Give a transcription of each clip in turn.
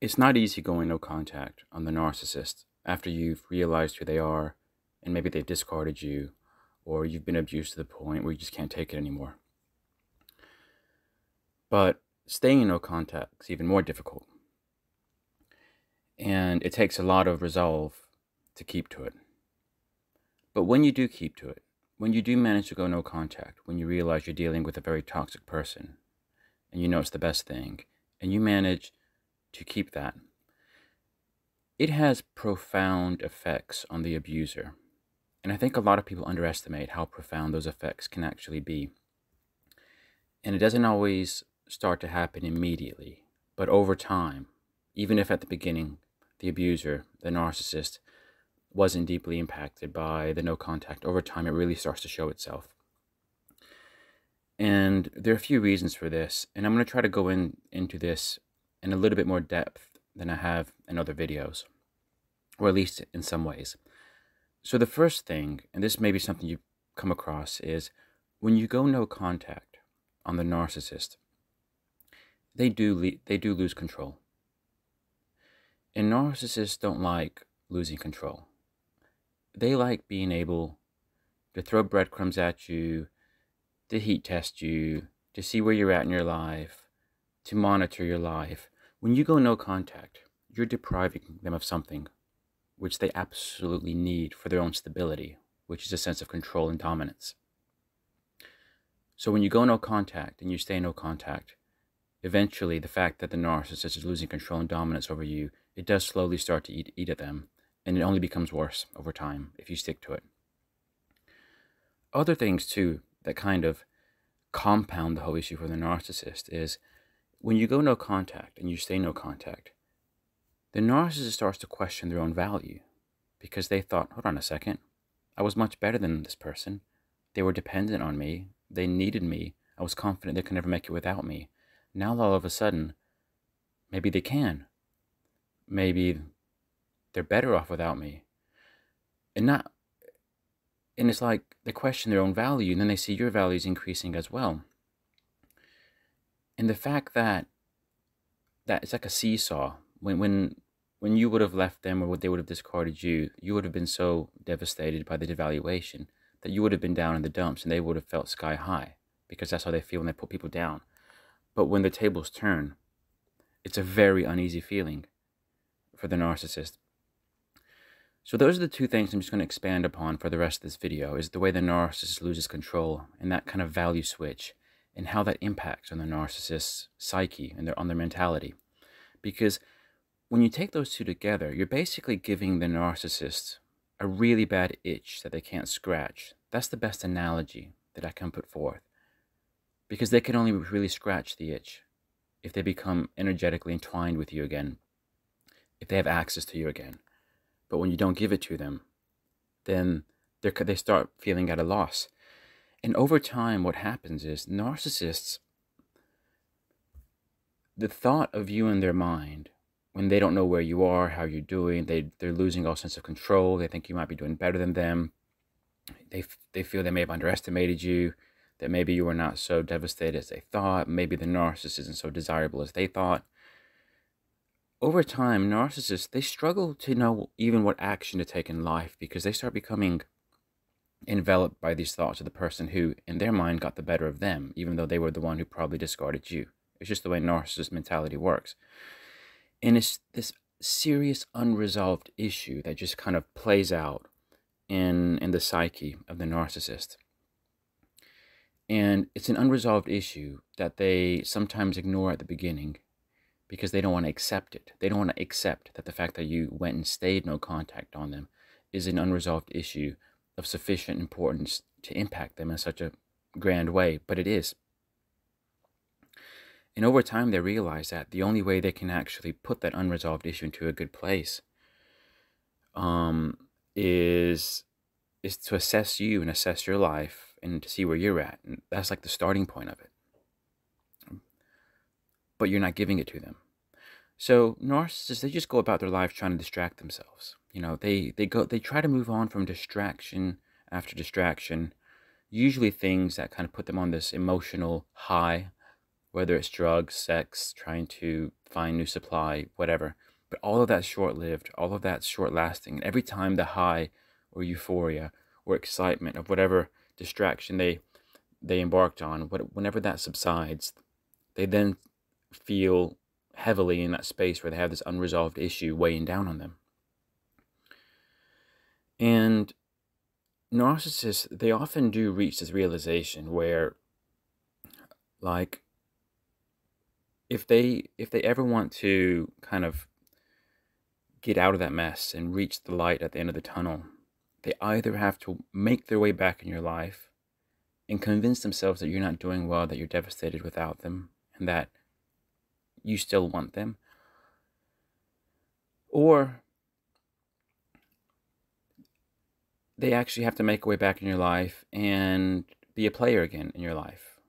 It's not easy going no contact on the narcissist after you've realized who they are and maybe they've discarded you or you've been abused to the point where you just can't take it anymore. But staying in no contact is even more difficult. And it takes a lot of resolve to keep to it. But when you do keep to it, when you do manage to go no contact, when you realize you're dealing with a very toxic person and you know it's the best thing, and you manage to keep that, it has profound effects on the abuser. And I think a lot of people underestimate how profound those effects can actually be. And it doesn't always start to happen immediately, but over time, even if at the beginning, the abuser, the narcissist, wasn't deeply impacted by the no contact, over time it really starts to show itself. And there are a few reasons for this, and I'm going to try to go into this in a little bit more depth than I have in other videos, or at least in some ways. So the first thing, and this may be something you come across, is when you go no contact on the narcissist, they do lose control. And narcissists don't like losing control. They like being able to throw breadcrumbs at you, to heat test you, to see where you're at in your life, to monitor your life. When you go no contact, you're depriving them of something which they absolutely need for their own stability, which is a sense of control and dominance. So when you go no contact and you stay no contact, eventually the fact that the narcissist is losing control and dominance over you, it does slowly start to eat at them, and it only becomes worse over time if you stick to it. Other things too that kind of compound the whole issue for the narcissist is when you go no contact and you stay no contact, the narcissist starts to question their own value because they thought, hold on a second, I was much better than this person. They were dependent on me. They needed me. I was confident they could never make it without me. Now all of a sudden, maybe they can. Maybe they're better off without me. And it's like they question their own value, and then they see your values increasing as well. And the fact that it's like a seesaw. When you would have left them or they would have discarded you, you would have been so devastated by the devaluation that you would have been down in the dumps and they would have felt sky high, because that's how they feel when they put people down. But when the tables turn, it's a very uneasy feeling for the narcissist. So those are the two things I'm just going to expand upon for the rest of this video, is the way the narcissist loses control and that kind of value switch and how that impacts on the narcissist's psyche and on their mentality. Because when you take those two together, you're basically giving the narcissist a really bad itch that they can't scratch. That's the best analogy that I can put forth. Because they can only really scratch the itch if they become energetically entwined with you again, if they have access to you again. But when you don't give it to them, then they start feeling at a loss. And over time, what happens is narcissists, the thought of you in their mind, when they don't know where you are, how you're doing, they're losing all sense of control. They think you might be doing better than them. They feel they may have underestimated you, that maybe you were not so devastated as they thought. Maybe the narcissist isn't so desirable as they thought. Over time, narcissists, they struggle to know even what action to take in life because they start becoming enveloped by these thoughts of the person who, in their mind, got the better of them, even though they were the one who probably discarded you. It's just the way narcissist mentality works. And it's this serious unresolved issue that just kind of plays out in the psyche of the narcissist. And it's an unresolved issue that they sometimes ignore at the beginning because they don't want to accept it. They don't want to accept that the fact that you went and stayed no contact on them is an unresolved issue of sufficient importance to impact them in such a grand way, but it is. And over time, they realize that the only way they can actually put that unresolved issue into a good place is to assess you and assess your life and to see where you're at. And that's like the starting point of it. But you're not giving it to them. So narcissists, they just go about their life trying to distract themselves. You know, they try to move on from distraction after distraction, usually things that kind of put them on this emotional high, whether it's drugs, sex, trying to find new supply, whatever. But all of that's short-lived, all of that's short-lasting. And every time the high or euphoria or excitement of whatever distraction they embarked on, whenever that subsides, they then feel heavily in that space where they have this unresolved issue weighing down on them. And narcissists, they often do reach this realization where, like, if they ever want to kind of get out of that mess and reach the light at the end of the tunnel, they either have to make their way back in your life and convince themselves that you're not doing well, that you're devastated without them, and that you still want them, or they actually have to make a way back in your life and be a player again in your life,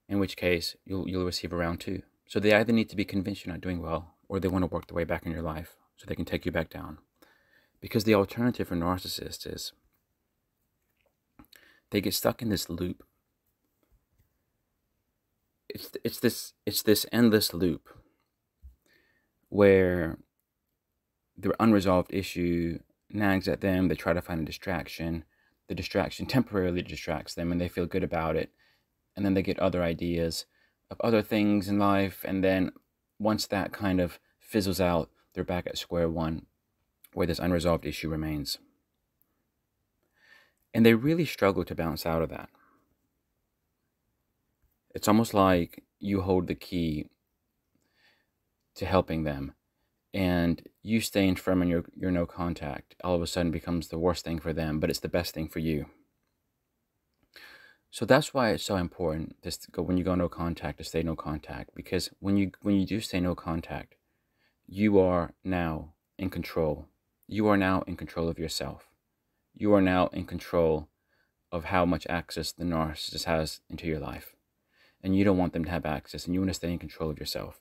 in which case you'll receive a round two. So they either need to be convinced you're not doing well, or they want to work their way back in your life so they can take you back down. Because the alternative for narcissists is they get stuck in this loop. It's this endless loop where their unresolved issue nags at them. They try to find a distraction. The distraction temporarily distracts them and they feel good about it. And then they get other ideas of other things in life. And then once that kind of fizzles out, they're back at square one where this unresolved issue remains. And they really struggle to bounce out of that. It's almost like you hold the key to helping them, and you staying firm in your no contact all of a sudden becomes the worst thing for them, but it's the best thing for you. So that's why it's so important when you go no contact to stay no contact, because when you do stay no contact, you are now in control. You are now in control of yourself. You are now in control of how much access the narcissist has into your life. And you don't want them to have access, and you want to stay in control of yourself.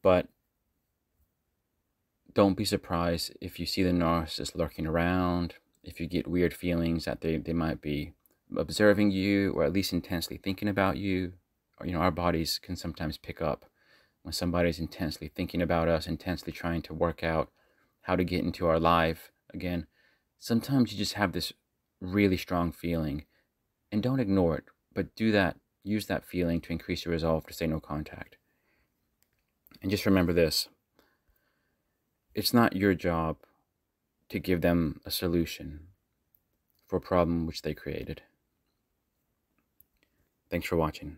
But don't be surprised if you see the narcissist lurking around, if you get weird feelings that they might be observing you, or at least intensely thinking about you. Or, our bodies can sometimes pick up when somebody's intensely thinking about us, intensely trying to work out how to get into our life again. Sometimes you just have this really strong feeling, and don't ignore it, but use that feeling to increase your resolve to stay no contact. And just remember this: it's not your job to give them a solution for a problem which they created. Thanks for watching.